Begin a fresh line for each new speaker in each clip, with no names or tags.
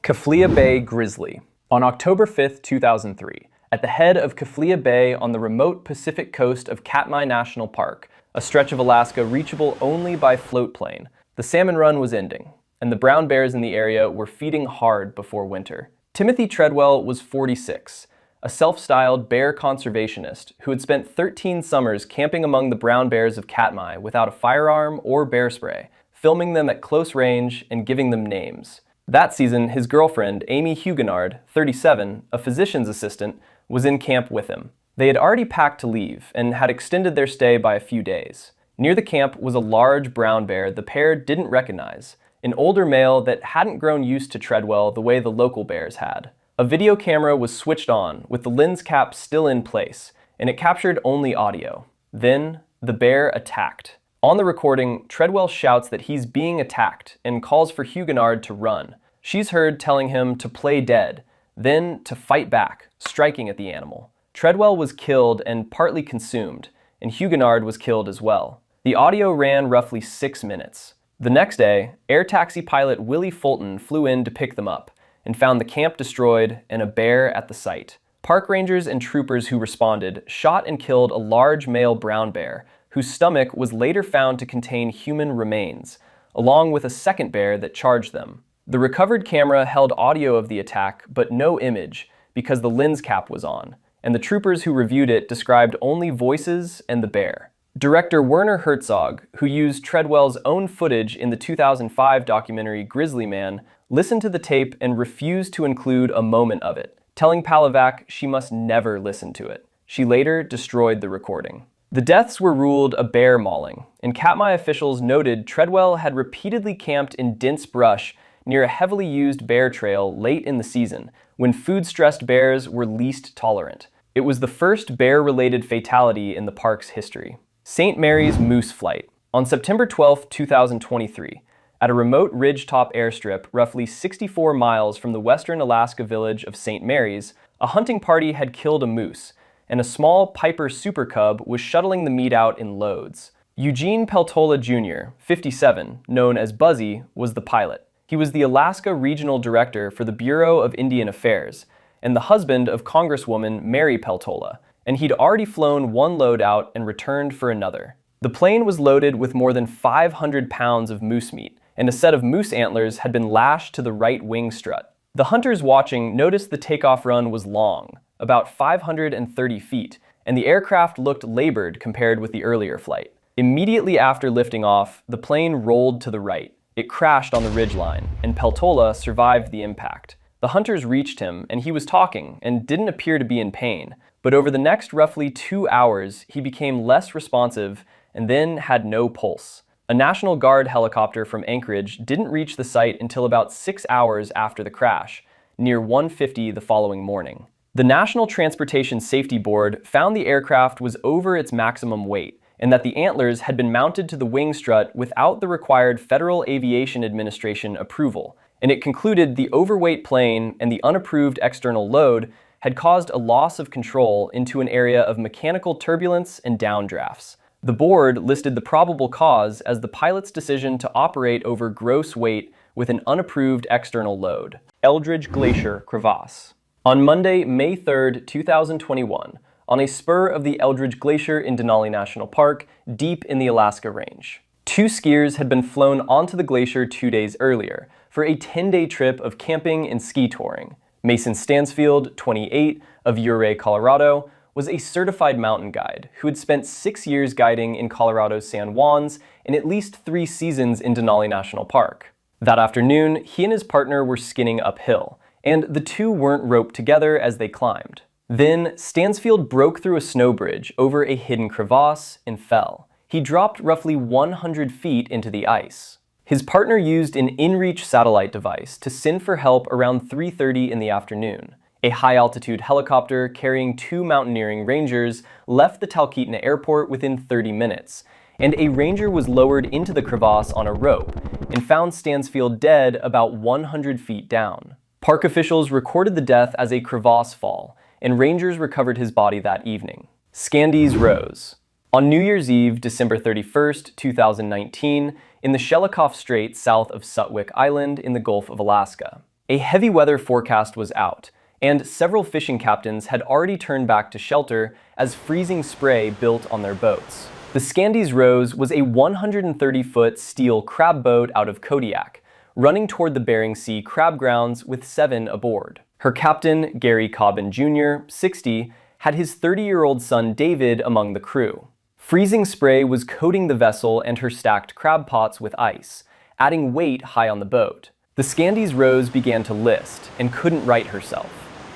Kaflia Bay grizzly. On October 5, 2003, at the head of Kaflia Bay on the remote Pacific coast of Katmai National Park, a stretch of Alaska reachable only by float plane, the salmon run was ending, and the brown bears in the area were feeding hard before winter. Timothy Treadwell was 46, a self-styled bear conservationist who had spent 13 summers camping among the brown bears of Katmai without a firearm or bear spray, filming them at close range and giving them names. That season, his girlfriend, Amy Huguenard, 37, a physician's assistant, was in camp with him. They had already packed to leave and had extended their stay by a few days. Near the camp was a large brown bear the pair didn't recognize, an older male that hadn't grown used to Treadwell the way the local bears had. A video camera was switched on, with the lens cap still in place, and it captured only audio. Then, the bear attacked. On the recording, Treadwell shouts that he's being attacked and calls for Huguenard to run. She's heard telling him to play dead, then to fight back, striking at the animal. Treadwell was killed and partly consumed, and Huguenard was killed as well. The audio ran roughly 6 minutes. The next day, air taxi pilot Willie Fulton flew in to pick them up and found the camp destroyed and a bear at the site. Park rangers and troopers who responded shot and killed a large male brown bear, whose stomach was later found to contain human remains, along with a second bear that charged them. The recovered camera held audio of the attack, but no image, because the lens cap was on, and the troopers who reviewed it described only voices and the bear. Director Werner Herzog, who used Treadwell's own footage in the 2005 documentary Grizzly Man, listened to the tape and refused to include a moment of it, telling Palavac she must never listen to it. She later destroyed the recording. The deaths were ruled a bear mauling, and Katmai officials noted Treadwell had repeatedly camped in dense brush near a heavily used bear trail late in the season, when food-stressed bears were least tolerant. It was the first bear-related fatality in the park's history. St. Mary's Moose Flight. On September 12, 2023, at a remote ridgetop airstrip roughly 64 miles from the western Alaska village of St. Mary's, a hunting party had killed a moose, and a small Piper Super Cub was shuttling the meat out in loads. Eugene Peltola Jr., 57, known as Buzzy, was the pilot. He was the Alaska Regional Director for the Bureau of Indian Affairs, and the husband of Congresswoman Mary Peltola, and he'd already flown one load out and returned for another. The plane was loaded with more than 500 pounds of moose meat, and a set of moose antlers had been lashed to the right wing strut. The hunters watching noticed the takeoff run was long, about 530 feet, and the aircraft looked labored compared with the earlier flight. Immediately after lifting off, the plane rolled to the right. It crashed on the ridgeline, and Peltola survived the impact. The hunters reached him, and he was talking and didn't appear to be in pain, but over the next roughly 2 hours, he became less responsive and then had no pulse. A National Guard helicopter from Anchorage didn't reach the site until about 6 hours after the crash, near 1:50 the following morning. The National Transportation Safety Board found the aircraft was over its maximum weight, and that the antlers had been mounted to the wing strut without the required Federal Aviation Administration approval, and it concluded the overweight plane and the unapproved external load had caused a loss of control into an area of mechanical turbulence and downdrafts. The board listed the probable cause as the pilot's decision to operate over gross weight with an unapproved external load. Eldridge Glacier crevasse. On Monday, May 3, 2021, on a spur of the Eldridge Glacier in Denali National Park, deep in the Alaska Range, 2 skiers had been flown onto the glacier 2 days earlier for a 10-day trip of camping and ski touring. Mason Stansfield, 28, of Ouray, Colorado, was a certified mountain guide who had spent 6 years guiding in Colorado's San Juans and at least 3 seasons in Denali National Park. That afternoon, he and his partner were skinning uphill, and the two weren't roped together as they climbed. Then, Stansfield broke through a snow bridge over a hidden crevasse and fell. He dropped roughly 100 feet into the ice. His partner used an inReach satellite device to send for help around 3:30 in the afternoon. A high-altitude helicopter carrying 2 mountaineering rangers left the Talkeetna airport within 30 minutes, and a ranger was lowered into the crevasse on a rope and found Stansfield dead about 100 feet down. Park officials recorded the death as a crevasse fall, and rangers recovered his body that evening. Scandies Rose. On New Year's Eve, December 31, 2019, in the Shelikof Strait south of Sutwick Island in the Gulf of Alaska, A heavy weather forecast was out, and several fishing captains had already turned back to shelter as freezing spray built on their boats. The Scandies Rose was a 130-foot steel crab boat out of Kodiak, running toward the Bering Sea crab grounds with 7 aboard. Her captain, Gary Cobbin Jr., 60, had his 30-year-old son David among the crew. Freezing spray was coating the vessel and her stacked crab pots with ice, adding weight high on the boat. The Scandies Rose began to list and couldn't right herself.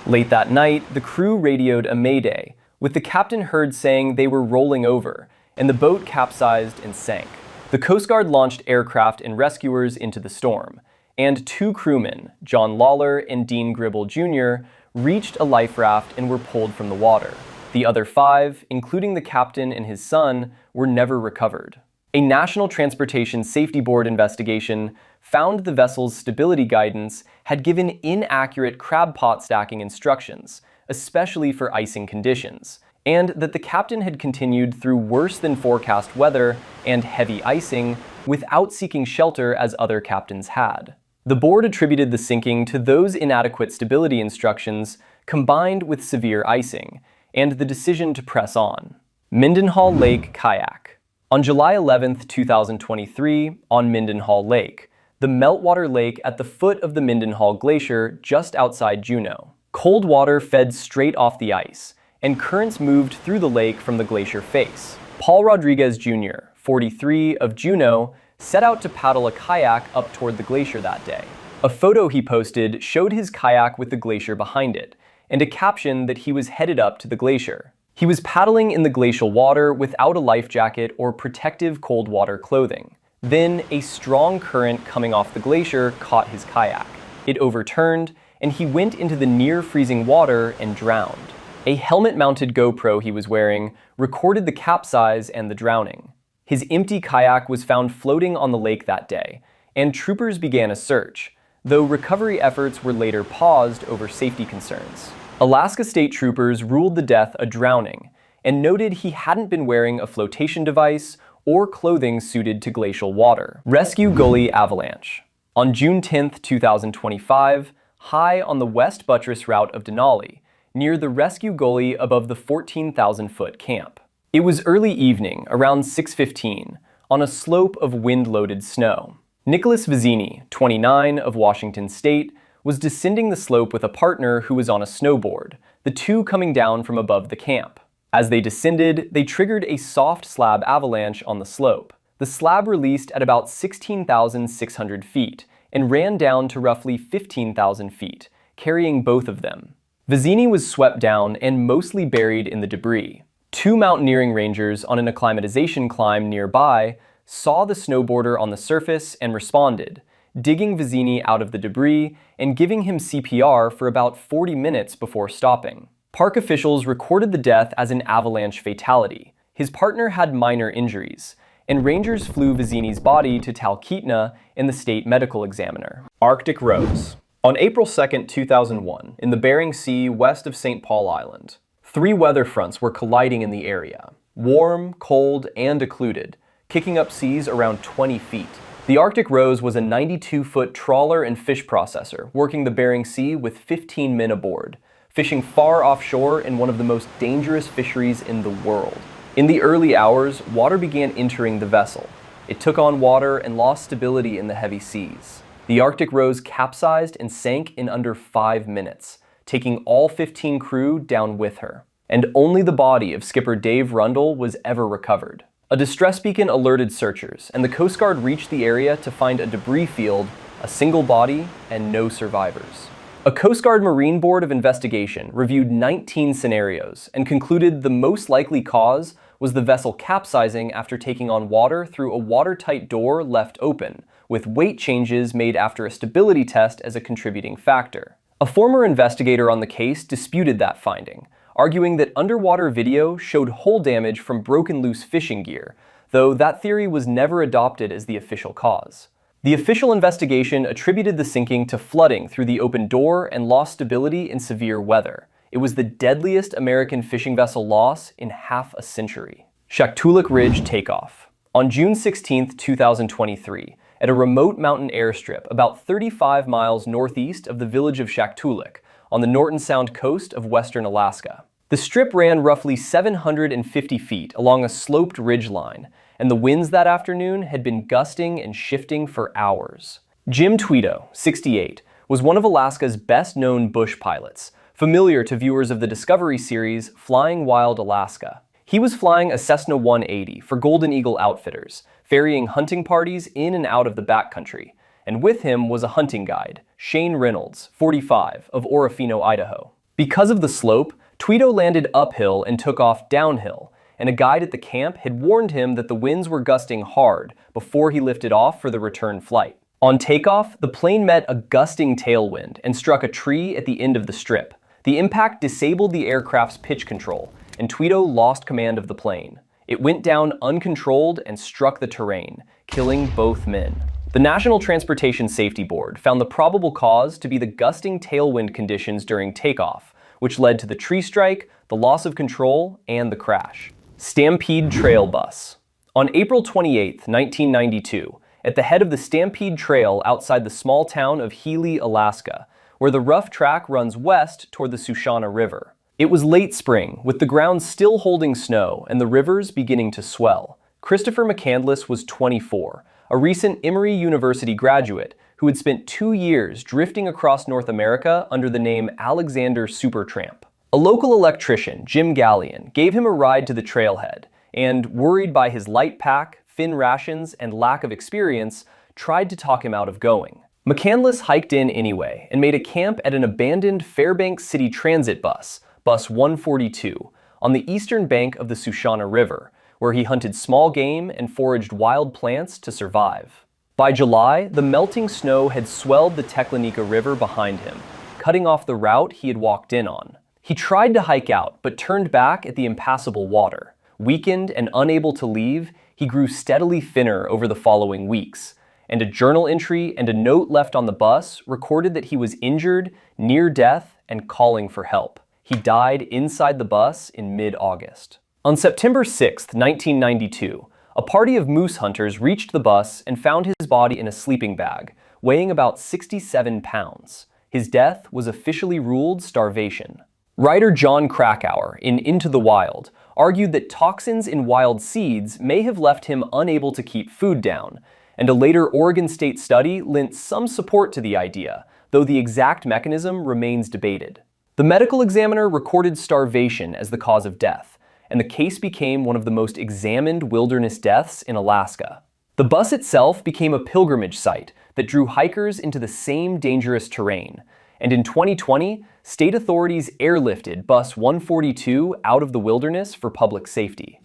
Late that night, the crew radioed a mayday, with the captain heard saying they were rolling over, and the boat capsized and sank. The Coast Guard launched aircraft and rescuers into the storm, and 2 crewmen, John Lawler and Dean Gribble Jr., reached a life raft and were pulled from the water. The other 5, including the captain and his son, were never recovered. A National Transportation Safety Board investigation found the vessel's stability guidance had given inaccurate crab pot stacking instructions, especially for icing conditions, and that the captain had continued through worse than forecast weather and heavy icing without seeking shelter as other captains had. The board attributed the sinking to those inadequate stability instructions combined with severe icing, and the decision to press on. Mendenhall Lake kayak. On July 11, 2023, on Mendenhall Lake, the meltwater lake at the foot of the Mendenhall Glacier just outside Juneau. Cold water fed straight off the ice, and currents moved through the lake from the glacier face. Paul Rodriguez Jr., 43, of Juneau, set out to paddle a kayak up toward the glacier that day. A photo he posted showed his kayak with the glacier behind it, and a caption that he was headed up to the glacier. He was paddling in the glacial water without a life jacket or protective cold water clothing. Then, a strong current coming off the glacier caught his kayak. It overturned, and he went into the near-freezing water and drowned. A helmet-mounted GoPro he was wearing recorded the capsize and the drowning. His empty kayak was found floating on the lake that day, and troopers began a search, though recovery efforts were later paused over safety concerns. Alaska State Troopers ruled the death a drowning, and noted he hadn't been wearing a flotation device or clothing suited to glacial water. Rescue Gully avalanche. On June 10, 2025, high on the west buttress route of Denali, near the Rescue Gully above the 14,000-foot camp. It was early evening, around 6:15, on a slope of wind-loaded snow. Nicholas Vizzini, 29, of Washington State, was descending the slope with a partner who was on a snowboard, the two coming down from above the camp. As they descended, they triggered a soft slab avalanche on the slope. The slab released at about 16,600 feet and ran down to roughly 15,000 feet, carrying both of them. Vizzini was swept down and mostly buried in the debris. 2 mountaineering rangers on an acclimatization climb nearby saw the snowboarder on the surface and responded, digging Vizzini out of the debris and giving him CPR for about 40 minutes before stopping. Park officials recorded the death as an avalanche fatality. His partner had minor injuries, and rangers flew Vizzini's body to Talkeetna in the state medical examiner. Arctic Rose. On April 2, 2001, in the Bering Sea west of St. Paul Island, 3 weather fronts were colliding in the area, warm, cold, and occluded, kicking up seas around 20 feet. The Arctic Rose was a 92-foot trawler and fish processor working the Bering Sea with 15 men aboard, fishing far offshore in one of the most dangerous fisheries in the world. In the early hours, water began entering the vessel. It took on water and lost stability in the heavy seas. The Arctic Rose capsized and sank in under 5 minutes, taking all 15 crew down with her. And only the body of skipper Dave Rundle was ever recovered. A distress beacon alerted searchers, and the Coast Guard reached the area to find a debris field, a single body, and no survivors. A Coast Guard Marine Board of Investigation reviewed 19 scenarios and concluded the most likely cause was the vessel capsizing after taking on water through a watertight door left open, with weight changes made after a stability test as a contributing factor. A former investigator on the case disputed that finding, arguing that underwater video showed hull damage from broken loose fishing gear, though that theory was never adopted as the official cause. The official investigation attributed the sinking to flooding through the open door and lost stability in severe weather. It was the deadliest American fishing vessel loss in half a century. Shaktoolik Ridge takeoff. On June 16, 2023, at a remote mountain airstrip about 35 miles northeast of the village of Shaktoolik on the Norton Sound coast of western Alaska. The strip ran roughly 750 feet along a sloped ridgeline, and the winds that afternoon had been gusting and shifting for hours. Jim Tweedo, 68, was one of Alaska's best-known bush pilots, familiar to viewers of the Discovery series Flying Wild Alaska. He was flying a Cessna 180 for Golden Eagle Outfitters, ferrying hunting parties in and out of the backcountry, and with him was a hunting guide, Shane Reynolds, 45, of Orofino, Idaho. Because of the slope, Tweedo landed uphill and took off downhill, and a guide at the camp had warned him that the winds were gusting hard before he lifted off for the return flight. On takeoff, the plane met a gusting tailwind and struck a tree at the end of the strip. The impact disabled the aircraft's pitch control, and Tweedo lost command of the plane. It went down uncontrolled and struck the terrain, killing both men. The National Transportation Safety Board found the probable cause to be the gusting tailwind conditions during takeoff, which led to the tree strike, the loss of control, and the crash. Stampede Trail bus. On April 28, 1992, at the head of the Stampede Trail outside the small town of Healy, Alaska, where the rough track runs west toward the Sushana River. It was late spring, with the ground still holding snow and the rivers beginning to swell. Christopher McCandless was 24, a recent Emory University graduate who had spent 2 years drifting across North America under the name Alexander Supertramp. A local electrician, Jim Gallion, gave him a ride to the trailhead, and, worried by his light pack, thin rations, and lack of experience, tried to talk him out of going. McCandless hiked in anyway and made a camp at an abandoned Fairbanks City Transit bus, Bus 142, on the eastern bank of the Sushana River, where he hunted small game and foraged wild plants to survive. By July, the melting snow had swelled the Teklanika River behind him, cutting off the route he had walked in on. He tried to hike out, but turned back at the impassable water. Weakened and unable to leave, he grew steadily thinner over the following weeks, and a journal entry and a note left on the bus recorded that he was injured, near death, and calling for help. He died inside the bus in mid-August. On September 6, 1992, a party of moose hunters reached the bus and found his body in a sleeping bag, weighing about 67 pounds. His death was officially ruled starvation. Writer John Krakauer, in Into the Wild, argued that toxins in wild seeds may have left him unable to keep food down, and a later Oregon State study lent some support to the idea, though the exact mechanism remains debated. The medical examiner recorded starvation as the cause of death, and the case became one of the most examined wilderness deaths in Alaska. The bus itself became a pilgrimage site that drew hikers into the same dangerous terrain, and in 2020, state authorities airlifted Bus 142 out of the wilderness for public safety.